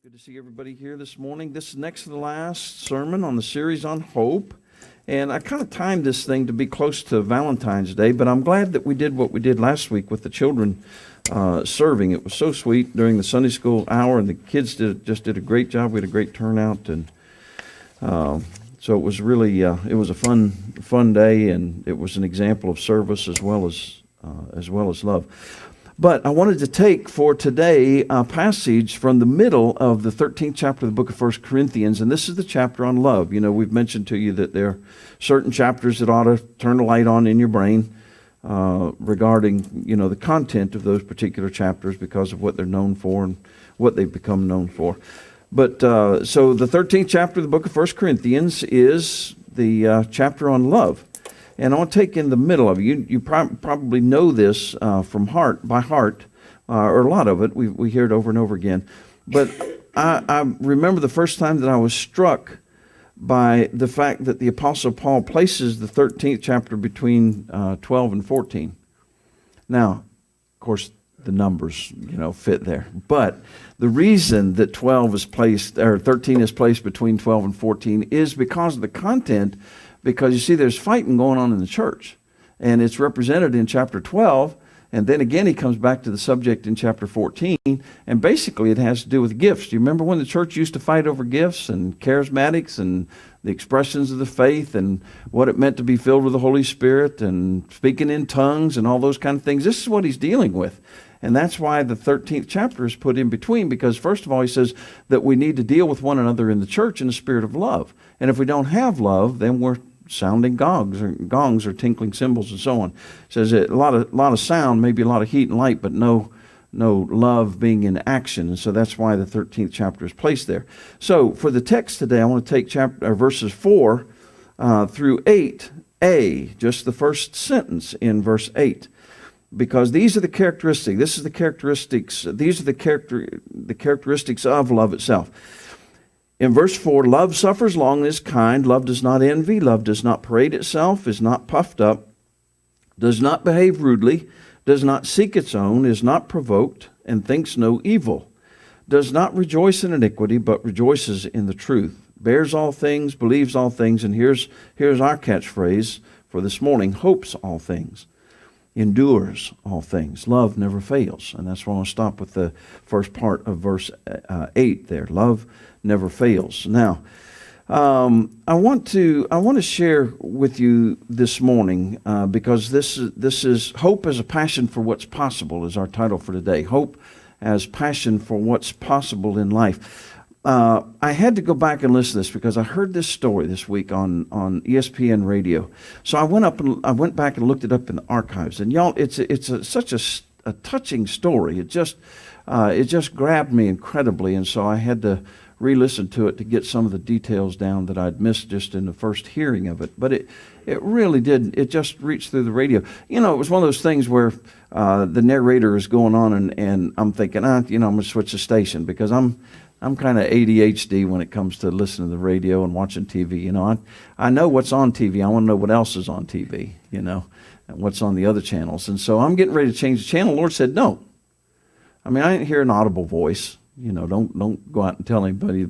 Good to see everybody here this morning. This is next to the last sermon on the series on hope. And I kind of timed this thing to be close to Valentine's Day, but I'm glad that we did what we did last week with the children serving. It was so sweet during the Sunday school hour, and the kids just did a great job. We had a great turnout, and so it was really it was a fun day, and it was an example of service as well as love. But I wanted to take for today a passage from the middle of the 13th chapter of the book of 1 Corinthians, and this is the chapter on love. You know, we've mentioned to you that there are certain chapters that ought to turn a light on in your brain regarding, you know, the content of those particular chapters because of what they're known for and what they've become known for. But so the 13th chapter of the book of 1 Corinthians is the chapter on love. And I want to take in the middle of it. You probably know this by heart, or a lot of it. We hear it over and over again. But I remember the first time that I was struck by the fact that the Apostle Paul places the 13th chapter between 12 and 14. Now, of course, the numbers, fit there. But the reason that 12 is placed, or 13 is placed between 12 and 14 is because of the content. Because you see, there's fighting going on in the church, and it's represented in chapter 12, and then again he comes back to the subject in chapter 14, and basically it has to do with gifts. Do you remember when the church used to fight over gifts and charismatics and the expressions of the faith and what it meant to be filled with the Holy Spirit and speaking in tongues and all those kind of things? This is what he's dealing with. And that's why the 13th chapter is put in between, because first of all, he says that we need to deal with one another in the church in a spirit of love. And if we don't have love, then we're sounding gongs or tinkling cymbals and so on. It says a lot of sound, maybe a lot of heat and light, but no love being in action. And so that's why the 13th chapter is placed there. So for the text today, I want to take verses 4 through 8a, just the first sentence in verse 8. Because these are the characteristics. These are the characteristics of love itself. In verse 4, love suffers long and is kind. Love does not envy. Love does not parade itself, is not puffed up, does not behave rudely, does not seek its own, is not provoked, and thinks no evil, does not rejoice in iniquity, but rejoices in the truth, bears all things, believes all things, and here's our catchphrase for this morning: hopes all things, endures all things. Love never fails. And that's why I want to stop with the first part of verse 8 there. Love never fails. Now, I want to share with you this morning because this is Hope as a Passion for What's Possible is our title for today. Hope as passion for what's possible in life. I had to go back and listen to this because I heard this story this week on ESPN radio. So I went back and looked it up in the archives. And y'all, it's such a touching story. It just grabbed me incredibly, and so I had to re-listen to it to get some of the details down that I'd missed just in the first hearing of it. But it really did. It just reached through the radio. It was one of those things where the narrator is going on, and I'm thinking, I'm going to switch the station because I'm kind of ADHD when it comes to listening to the radio and watching TV. I know what's on TV. I want to know what else is on TV, and what's on the other channels. And so I'm getting ready to change the channel. The Lord said, no. I didn't hear an audible voice. Don't go out and tell anybody,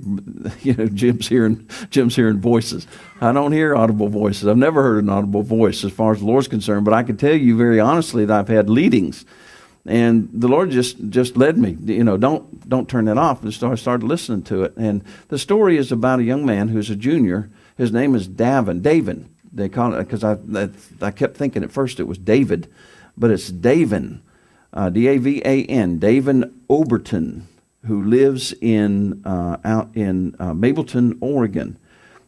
Jim's hearing voices. I don't hear audible voices. I've never heard an audible voice as far as the Lord's concerned, but I can tell you very honestly that I've had leadings. And the Lord just led me, don't turn that off. And so I started listening to it. And the story is about a young man who's a junior. His name is Davin. They call it, because I kept thinking at first it was David, but it's Davin, D-A-V-A-N, Davin Oberton, who lives out in Mableton, Oregon.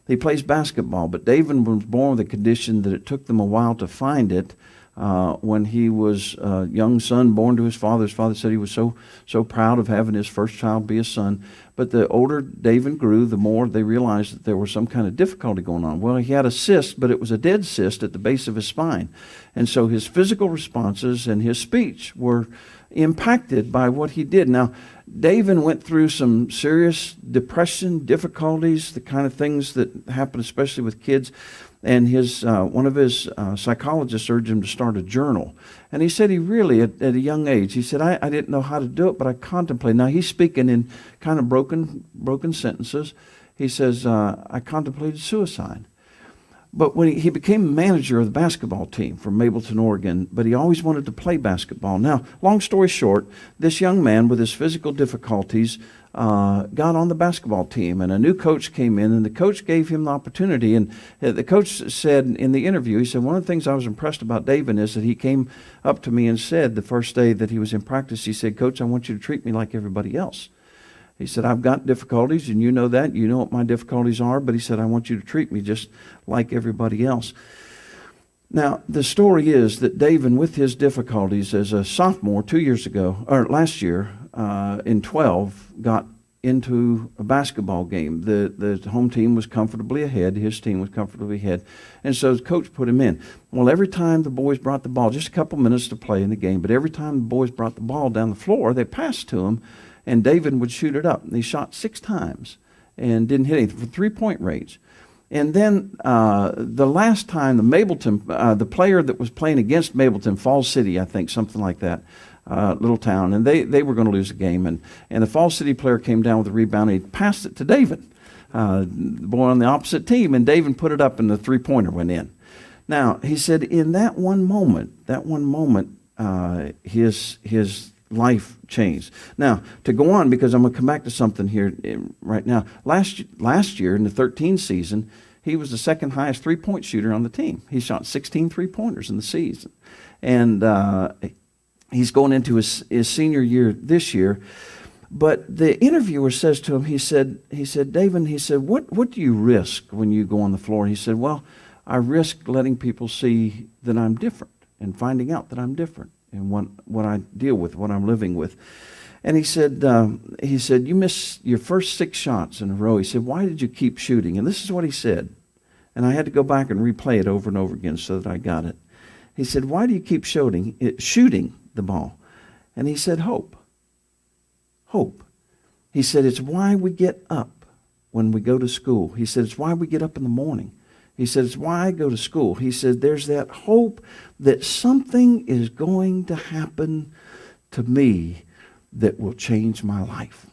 He plays basketball, but Davin was born with a condition that it took them a while to find it. When he was a young son born to his father said he was so proud of having his first child be a son. But the older Davin grew, the more they realized that there was some kind of difficulty going on. Well, he had a cyst, but it was a dead cyst at the base of his spine. And so his physical responses and his speech were impacted by what he did. Now, Davin went through some serious depression, difficulties, the kind of things that happen especially with kids. and his one of his psychologists urged him to start a journal. And he said he really, at a young age, he said, I didn't know how to do it, but I contemplated. Now, he's speaking in kind of broken sentences. He says, I contemplated suicide. But when he became manager of the basketball team from Mableton, Oregon, but he always wanted to play basketball. Now, long story short, this young man with his physical difficulties got on the basketball team, and a new coach came in, and the coach gave him the opportunity. And the coach said in the interview, he said, one of the things I was impressed about David is that he came up to me and said the first day that he was in practice, he said, Coach, I want you to treat me like everybody else. He said, I've got difficulties, and you know that. You know what my difficulties are. But he said, I want you to treat me just like everybody else. Now, the story is that David, with his difficulties as a sophomore 2 years ago, or last year, in 12, got into a basketball game. The home team was comfortably ahead. His team was comfortably ahead. And so the coach put him in. Well, every time the boys brought the ball, just a couple minutes to play in the game, but every time the boys brought the ball down the floor, they passed to him, and David would shoot it up. And he shot 6 times and didn't hit anything for 3-point range. And then the last time, the Mableton, the player that was playing against Mableton, Falls City, I think, something like that, little town, and they were going to lose the game. And the Falls City player came down with a rebound, and he passed it to David, the boy on the opposite team, and David put it up, and the 3-pointer went in. Now, he said in that one moment, his life changed. Now, to go on, because I'm going to come back to something here right now. Last year, in the 13 season, he was the second highest 3-point shooter on the team. He shot 16 3-pointers in the season. And he's going into his senior year this year. But the interviewer says to him, he said, David, he said, what do you risk when you go on the floor? He said, well, I risk letting people see that I'm different and finding out that I'm different and what I deal with, what I'm living with. And he said, you missed your first 6 shots in a row. He said, why did you keep shooting? And this is what he said. And I had to go back and replay it over and over again so that I got it. He said, why do you keep shooting the ball? And he said, hope. Hope. He said, it's why we get up when we go to school. He said, it's why we get up in the morning. He said, it's why I go to school. He said, there's that hope that something is going to happen to me that will change my life.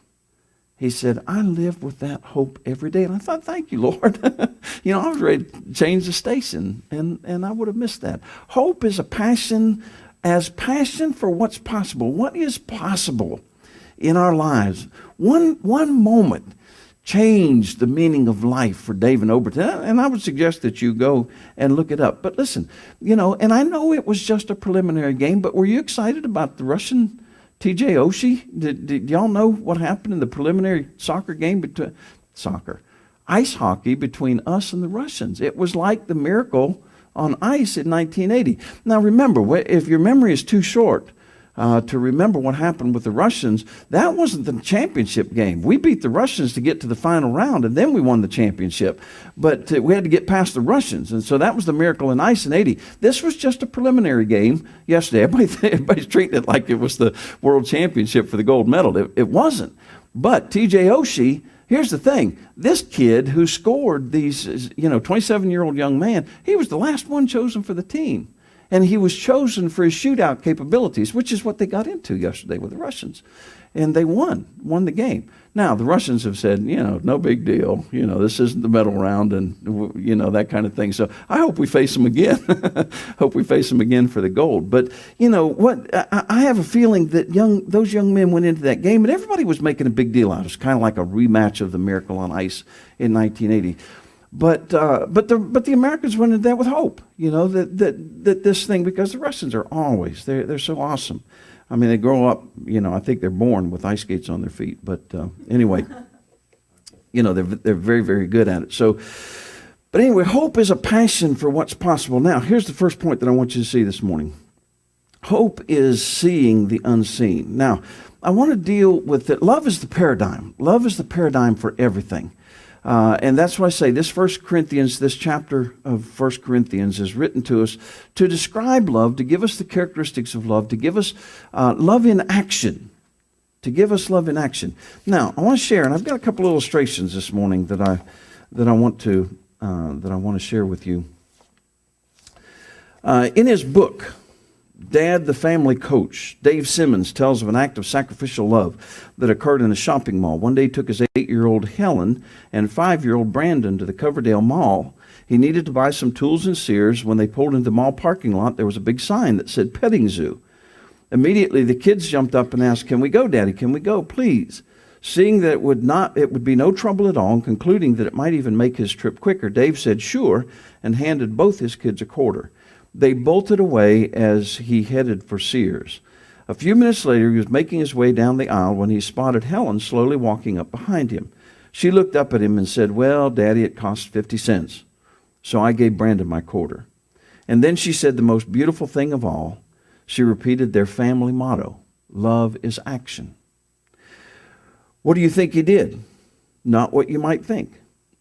He said, I live with that hope every day. And I thought, thank you, Lord. I was ready to change the station, and I would have missed that. Hope is a passion for what's possible. What is possible in our lives? One moment changed the meaning of life for David Overton. And I would suggest that you go and look it up. But listen, and I know it was just a preliminary game, but were you excited about the Russian TJ Oshie? Did y'all know what happened in the preliminary soccer game ice hockey between us and the Russians? It was like the miracle on ice in 1980. Now remember, if your memory is too short to remember what happened with the Russians, that wasn't the championship game. We beat the Russians to get to the final round, and then we won the championship. But we had to get past the Russians, and so that was the miracle in ice in 80. This was just a preliminary game yesterday. Everybody's treating it like it was the world championship for the gold medal. It wasn't. But TJ Oshie, here's the thing. This kid who scored these, 27-year-old young man, he was the last one chosen for the team. And he was chosen for his shootout capabilities, which is what they got into yesterday with the Russians. And they won the game. Now, the Russians have said, no big deal. This isn't the medal round and, that kind of thing. So I hope we face them again. Hope we face them again for the gold. But, I have a feeling that those young men went into that game, and everybody was making a big deal out of it. It's kind of like a rematch of the Miracle on Ice in 1980. But the Americans went into that with hope, that this thing, because the Russians are always, they're so awesome. I mean, they grow up, I think they're born with ice skates on their feet. But anyway, they're very, very good at it. So, but anyway, hope is a passion for what's possible. Now, here's the first point that I want you to see this morning. Hope is seeing the unseen. Now, I want to deal with it. Love is the paradigm. Love is the paradigm for everything. And that's why I say this chapter of 1 Corinthians is written to us to describe love, to give us the characteristics of love, to give us love in action. To give us love in action. Now, I want to share, and I've got a couple of illustrations this morning that I want to share with you. In his book, Dad, the Family Coach, Dave Simmons tells of an act of sacrificial love that occurred in a shopping mall. One day he took his 8-year-old Helen and 5-year-old Brandon to the Coverdale Mall. He needed to buy some tools and Sears. When they pulled into the mall parking lot, there was a big sign that said petting zoo. Immediately, the kids jumped up and asked, "Can we go, Daddy? Can we go, please?" Seeing that it would be no trouble at all, and concluding that it might even make his trip quicker, Dave said, "Sure," and handed both his kids a quarter. They bolted away as he headed for Sears. A few minutes later, he was making his way down the aisle when he spotted Helen slowly walking up behind him. She looked up at him and said, "Well, Daddy, it cost 50 cents. So I gave Brandon my quarter." And then she said the most beautiful thing of all. She repeated their family motto, "Love is action." What do you think he did? Not what you might think.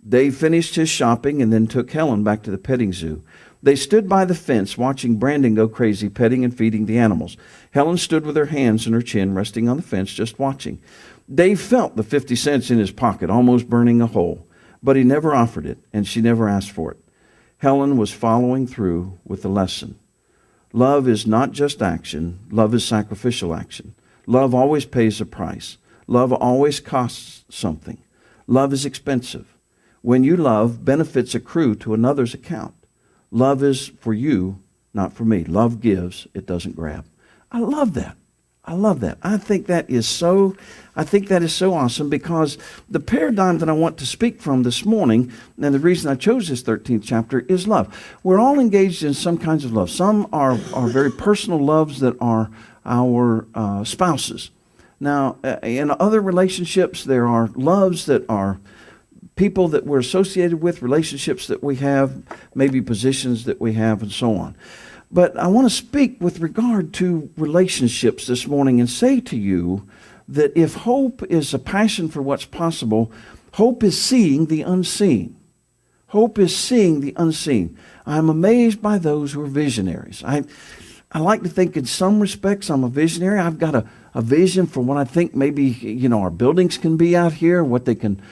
Dave finished his shopping and then took Helen back to the petting zoo. They stood by the fence watching Brandon go crazy, petting and feeding the animals. Helen stood with her hands in her chin, resting on the fence, just watching. Dave felt the 50 cents in his pocket, almost burning a hole, but he never offered it, and she never asked for it. Helen was following through with the lesson. Love is not just action. Love is sacrificial action. Love always pays a price. Love always costs something. Love is expensive. When you love, benefits accrue to another's account. Love is for you, not for me. Love gives, it doesn't grab. I love that. I love that. I think that is so awesome, because the paradigm that I want to speak from this morning, and the reason I chose this 13th chapter, is love. We're all engaged in some kinds of love. Some are very personal loves that are our spouses. Now, in other relationships, there are loves that are people that we're associated with, relationships that we have, maybe positions that we have, and so on. But I want to speak with regard to relationships this morning and say to you that if hope is a passion for what's possible, hope is seeing the unseen. Hope is seeing the unseen. I'm amazed by those who are visionaries. I like to think in some respects I'm a visionary. I've got a vision for what I think maybe, our buildings can be out here, what they can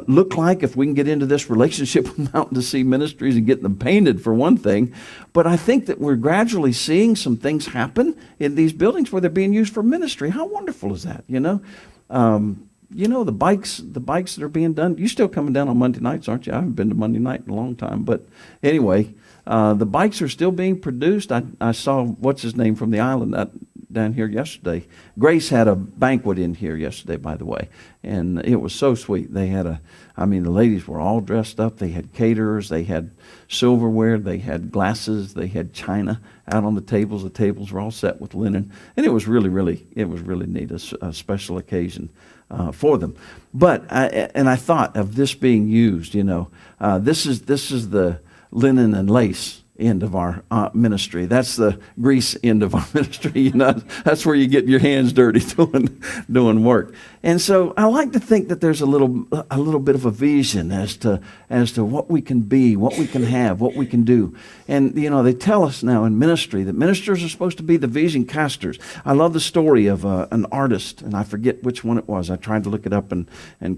look like if we can get into this relationship with Mountain to Sea Ministries and get them painted, for one thing. But I think that we're gradually seeing some things happen in these buildings where they're being used for ministry. How wonderful is that, the bikes that are being done. You're still coming down on Monday nights, aren't you? I haven't been to Monday night in a long time. But anyway, the bikes are still being produced. I saw, what's his name from the island down here yesterday. Grace had a banquet in here yesterday, by the way, and it was so sweet. They had the ladies were all dressed up. They had caterers, they had silverware, they had glasses, they had china out on the tables. The tables were all set with linen, and it was really neat, a special occasion for them. But I thought of this being used. This is the linen and lace end of our ministry. That's the grease end of our ministry. That's where you get your hands dirty doing work. And so I like to think that there's a little bit of a vision as to what we can be, what we can have, what we can do. And they tell us now in ministry that ministers are supposed to be the vision casters. I love the story of an artist, and I forget which one it was. I tried to look it up and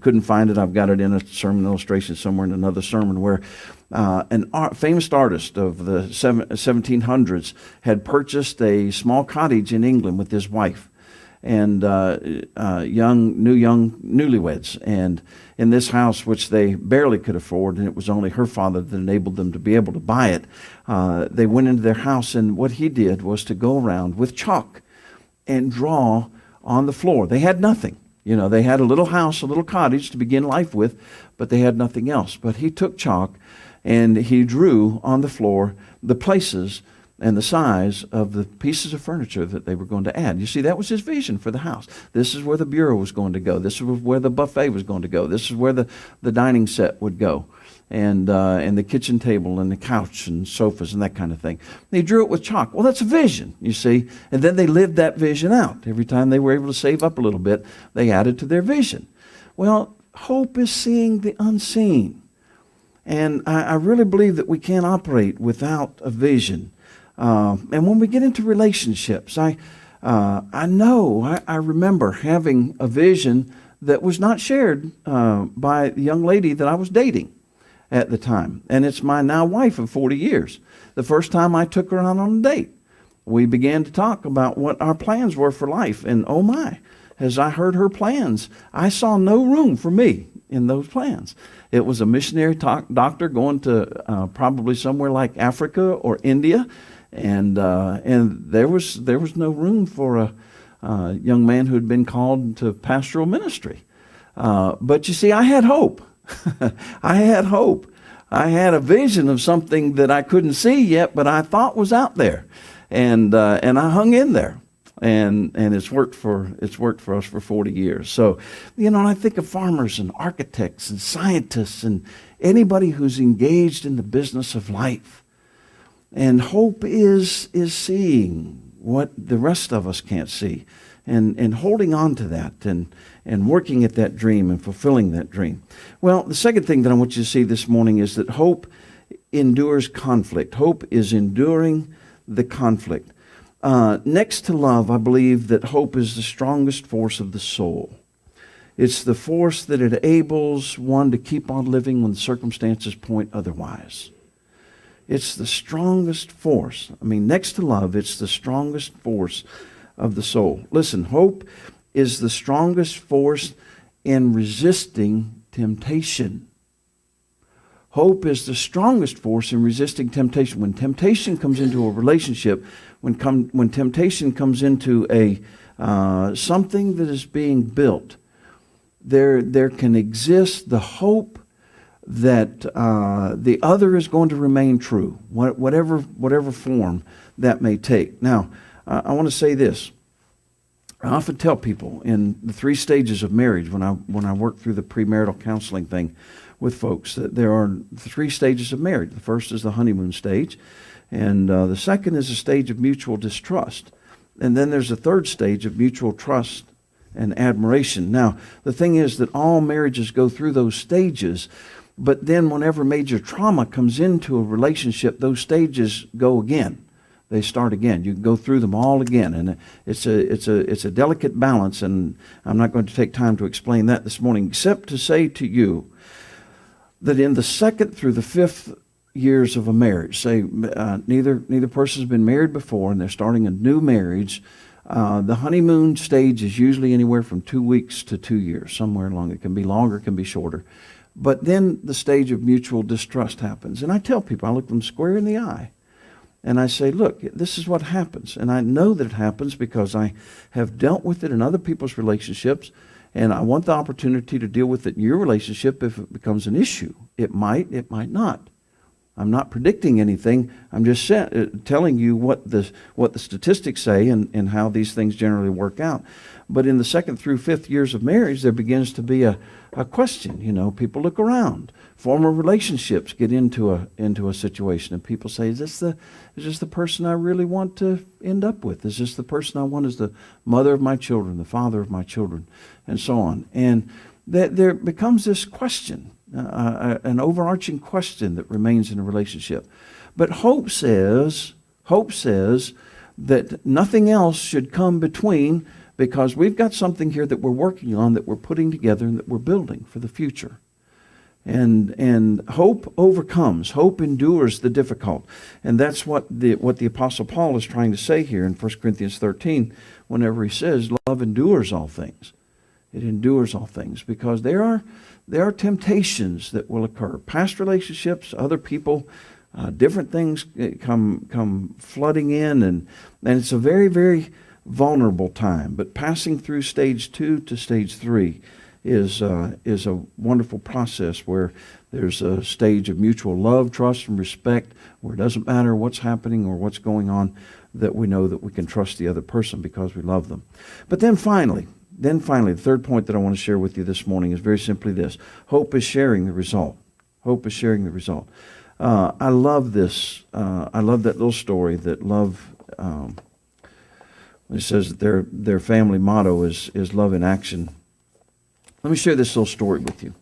couldn't find it. I've got it in a sermon illustration somewhere in another sermon, where famous artist of the 1700s had purchased a small cottage in England with his wife and young newlyweds. And in this house, which they barely could afford, and it was only her father that enabled them to be able to buy it, they went into their house, and what he did was to go around with chalk and draw on the floor. They had nothing. They had a little house, a little cottage to begin life with, but they had nothing else. But he took chalk and he drew on the floor the places and the size of the pieces of furniture that they were going to add. You see, that was his vision for the house. This is where the bureau was going to go. This is where the buffet was going to go. This is where the dining set would go. And the kitchen table and the couch and sofas and that kind of thing. They drew it with chalk. Well, that's a vision, you see. And then they lived that vision out. Every time they were able to save up a little bit, they added to their vision. Well, hope is seeing the unseen. And I really believe that we can't operate without a vision. And when we get into relationships, I remember having a vision that was not shared by the young lady that I was dating. at the time. And it's my now wife of 40 years. The first time I took her out on a date, we began to talk about what our plans were for life. And oh my, as I heard her plans, I saw no room for me in those plans. It was a missionary doctor going to probably somewhere like Africa or India, and there was no room for a young man who had been called to pastoral ministry. But you see, I had hope. I had hope. I had a vision of something that I couldn't see yet, but I thought was out there, and I hung in there. And it's worked for us for 40 years. So, and I think of farmers and architects and scientists and anybody who's engaged in the business of life. And hope is seeing what the rest of us can't see, and holding on to that and working at that dream and fulfilling that dream. Well, the second thing that I want you to see this morning is that hope endures conflict. Hope is enduring the conflict. Next to love, I believe that hope is the strongest force of the soul. It's the force that enables one to keep on living when circumstances point otherwise. It's the strongest force. Next to love, it's the strongest force of the soul. Listen, hope is the strongest force in resisting temptation. Hope is the strongest force in resisting temptation. When temptation comes into a relationship, when temptation comes into a something that is being built, there can exist the hope that the other is going to remain true, whatever form that may take. Now, I want to say this. I often tell people in the 3 stages of marriage, when I work through the premarital counseling thing with folks, that there are 3 stages of marriage. The first is the honeymoon stage, and the second is a stage of mutual distrust. And then there's a third stage of mutual trust and admiration. Now, the thing is that all marriages go through those stages, but then whenever major trauma comes into a relationship, those stages go again. They start again. You can go through them all again, and it's a delicate balance, and I'm not going to take time to explain that this morning, except to say to you that in the 2nd through the 5th years of a marriage, say neither person's been married before and they're starting a new marriage, the honeymoon stage is usually anywhere from 2 weeks to 2 years, somewhere along. It can be longer, it can be shorter. But then the stage of mutual distrust happens. And I tell people, I look them square in the eye, and I say, look, this is what happens. And I know that it happens because I have dealt with it in other people's relationships, and I want the opportunity to deal with it in your relationship if it becomes an issue. It might not. I'm not predicting anything. I'm just telling you what the statistics say and how these things generally work out. But in the 2nd through 5th years of marriage, there begins to be a question. People look around. Former relationships get into a situation, and people say, is this the person I really want to end up with? Is this the person I want as the mother of my children, the father of my children, and so on? And there becomes this question, an overarching question that remains in a relationship. But hope says that nothing else should come between, because we've got something here that we're working on, that we're putting together, and that we're building for the future. And hope overcomes. Hope endures the difficult. And that's what the Apostle Paul is trying to say here in 1 Corinthians 13, whenever he says love endures all things. It endures all things, because there are temptations that will occur. Past relationships, other people, different things come flooding in, and it's a very, very vulnerable time. But passing through stage 2 to stage 3 is a wonderful process where there's a stage of mutual love, trust, and respect, where it doesn't matter what's happening or what's going on, that we know that we can trust the other person because we love them. But then finally, the third point that I want to share with you this morning is very simply this. Hope is sharing the result. Hope is sharing the result. I love this. I love that little story that love... It says that their family motto is love in action. Let me share this little story with you.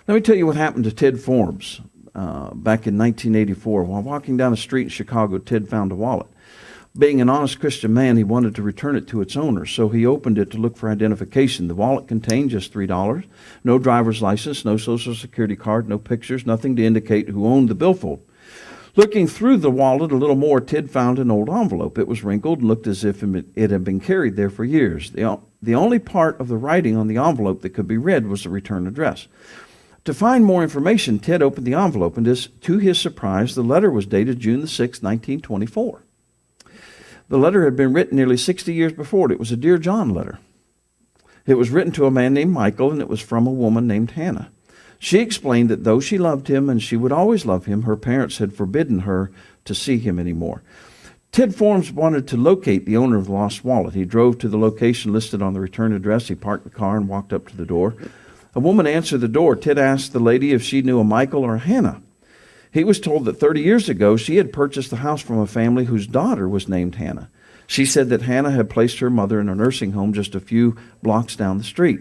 Let me tell you what happened to Ted Forbes back in 1984. While walking down a street in Chicago, Ted found a wallet. Being an honest Christian man, he wanted to return it to its owner, so he opened it to look for identification. The wallet contained just $3, no driver's license, no social security card, no pictures, nothing to indicate who owned the billfold. Looking through the wallet a little more, Ted found an old envelope. It was wrinkled and looked as if it had been carried there for years. The only part of the writing on the envelope that could be read was the return address. To find more information, Ted opened the envelope, and to his surprise, the letter was dated June the 6th, 1924. The letter had been written nearly 60 years before. It was a Dear John letter. It was written to a man named Michael, and it was from a woman named Hannah. She explained that though she loved him and she would always love him, her parents had forbidden her to see him anymore. Ted Forms wanted to locate the owner of the lost wallet. He drove to the location listed on the return address. He parked the car and walked up to the door. A woman answered the door. Ted asked the lady if she knew a Michael or a Hannah. He was told that 30 years ago she had purchased the house from a family whose daughter was named Hannah. She said that Hannah had placed her mother in a nursing home just a few blocks down the street.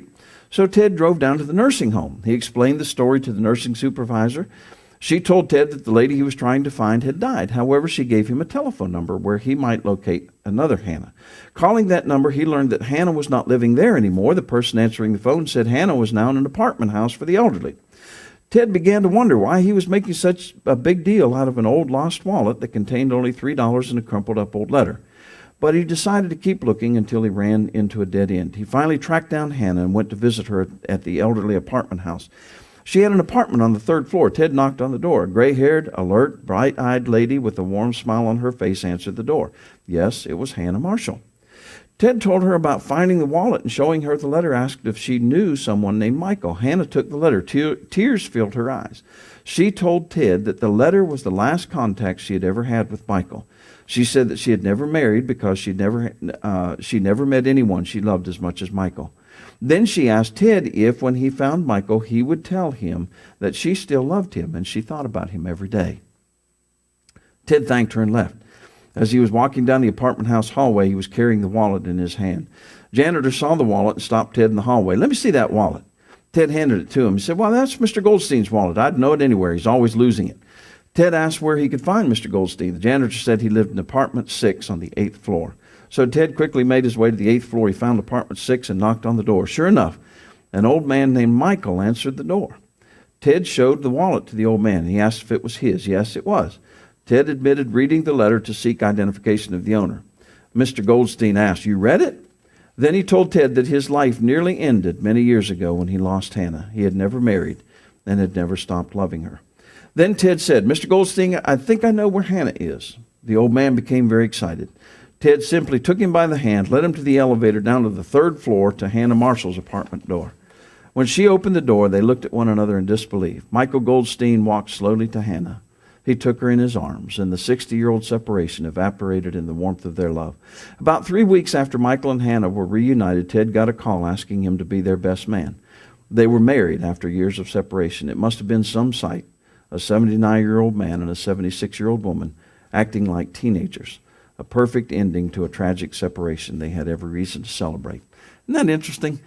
So Ted drove down to the nursing home. He explained the story to the nursing supervisor. She told Ted that the lady he was trying to find had died. However, she gave him a telephone number where he might locate another Hannah. Calling that number, he learned that Hannah was not living there anymore. The person answering the phone said Hannah was now in an apartment house for the elderly. Ted began to wonder why he was making such a big deal out of an old lost wallet that contained only $3 and a crumpled up old letter. But he decided to keep looking until he ran into a dead end. He finally tracked down Hannah and went to visit her at the elderly apartment house. She had an apartment on the 3rd floor. Ted knocked on the door. A gray-haired, alert, bright-eyed lady with a warm smile on her face answered the door. Yes, it was Hannah Marshall. Ted told her about finding the wallet and showing her the letter, asked if she knew someone named Michael. Hannah took the letter. Tears filled her eyes. She told Ted that the letter was the last contact she had ever had with Michael. She said that she had never married because she never met anyone she loved as much as Michael. Then she asked Ted if, when he found Michael, he would tell him that she still loved him and she thought about him every day. Ted thanked her and left. As he was walking down the apartment house hallway, he was carrying the wallet in his hand. Janitor saw the wallet and stopped Ted in the hallway. "Let me see that wallet." Ted handed it to him. He said, "Well, that's Mr. Goldstein's wallet. I'd know it anywhere. He's always losing it." Ted asked where he could find Mr. Goldstein. The janitor said he lived in apartment 6 on the 8th floor. So Ted quickly made his way to the 8th floor. He found apartment 6 and knocked on the door. Sure enough, an old man named Michael answered the door. Ted showed the wallet to the old man. He asked if it was his. Yes, it was. Ted admitted reading the letter to seek identification of the owner. Mr. Goldstein asked, "You read it?" Then he told Ted that his life nearly ended many years ago when he lost Hannah. He had never married and had never stopped loving her. Then Ted said, "Mr. Goldstein, I think I know where Hannah is." The old man became very excited. Ted simply took him by the hand, led him to the elevator down to the 3rd floor to Hannah Marshall's apartment door. When she opened the door, they looked at one another in disbelief. Michael Goldstein walked slowly to Hannah. He took her in his arms, and the 60-year-old separation evaporated in the warmth of their love. About 3 weeks after Michael and Hannah were reunited, Ted got a call asking him to be their best man. They were married after years of separation. It must have been some sight, a 79-year-old man and a 76-year-old woman acting like teenagers. A perfect ending to a tragic separation they had every reason to celebrate. Isn't that interesting?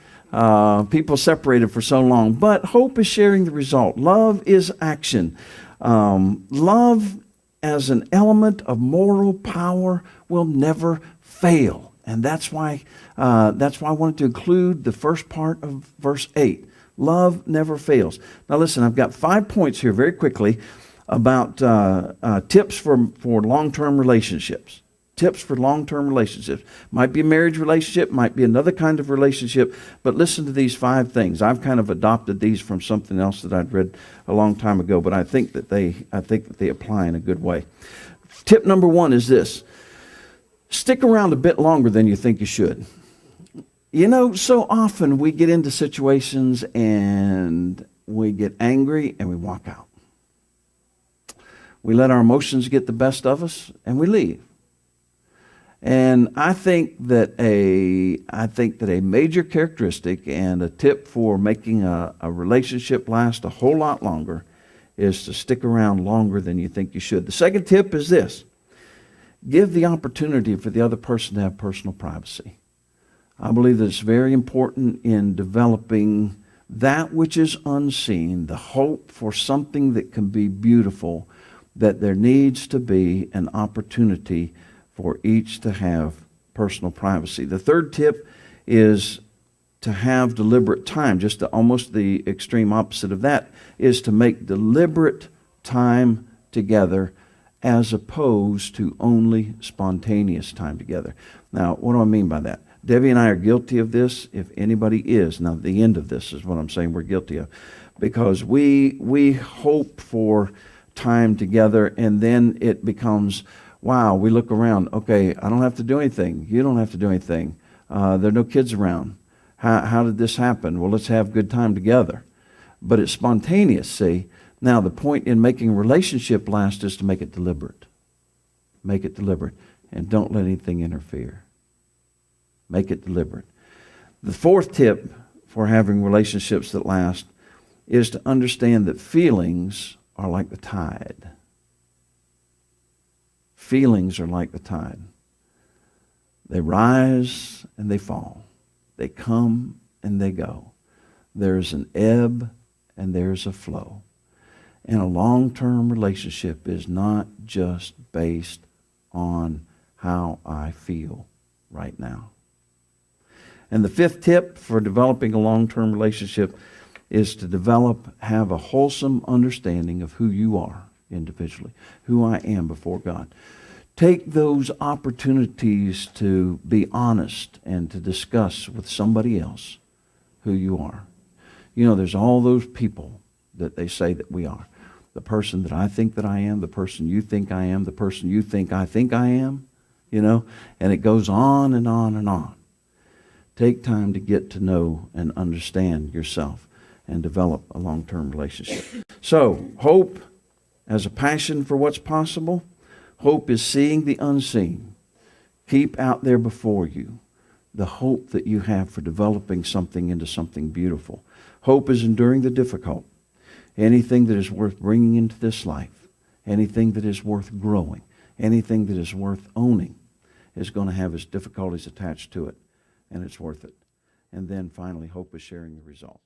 People separated for so long, but hope is sharing the result. Love is action. Love as an element of moral power will never fail. And that's why I wanted to include the first part of verse 8. Love never fails. Now listen, I've got 5 points here very quickly about tips for long-term relationships. Tips for long-term relationships. Might be a marriage relationship, might be another kind of relationship, but listen to these 5 things. I've kind of adopted these from something else that I'd read a long time ago, but I think that they apply in a good way. Tip number 1 is this: stick around a bit longer than you think you should. You know, so often we get into situations and we get angry and we walk out. We let our emotions get the best of us and we leave. And I think that a major characteristic and a tip for making a relationship last a whole lot longer is to stick around longer than you think you should. The second tip is this: give the opportunity for the other person to have personal privacy. I believe that it's very important in developing that which is unseen, the hope for something that can be beautiful, that there needs to be an opportunity for each to have personal privacy. The third tip is to have deliberate time. Just almost the extreme opposite of that is to make deliberate time together as opposed to only spontaneous time together. Now, what do I mean by that? Debbie and I are guilty of this, if anybody is. Now, the end of this is what I'm saying we're guilty of. Because we hope for time together, and then it becomes, wow, we look around, okay, I don't have to do anything. You don't have to do anything. There are no kids around. How did this happen? Well, let's have good time together. But it's spontaneous, see? Now, the point in making a relationship last is to make it deliberate. Make it deliberate. And don't let anything interfere. Make it deliberate. The fourth tip for having relationships that last is to understand that feelings are like the tide. Feelings are like the tide. They rise and they fall. They come and they go. There's an ebb and there's a flow. And a long-term relationship is not just based on how I feel right now. And the fifth tip for developing a long-term relationship is to have a wholesome understanding of who you are individually, who I am before God. Take those opportunities to be honest and to discuss with somebody else who you are. You know, there's all those people that they say that we are. The person that I think that I am, the person you think I am, the person you think I am, you know, and it goes on and on and on. Take time to get to know and understand yourself and develop a long-term relationship. So, hope as a passion for what's possible. Hope is seeing the unseen. Keep out there before you the hope that you have for developing something into something beautiful. Hope is enduring the difficult. Anything that is worth bringing into this life, anything that is worth growing, anything that is worth owning is going to have its difficulties attached to it, and it's worth it. And then finally, hope is sharing the result.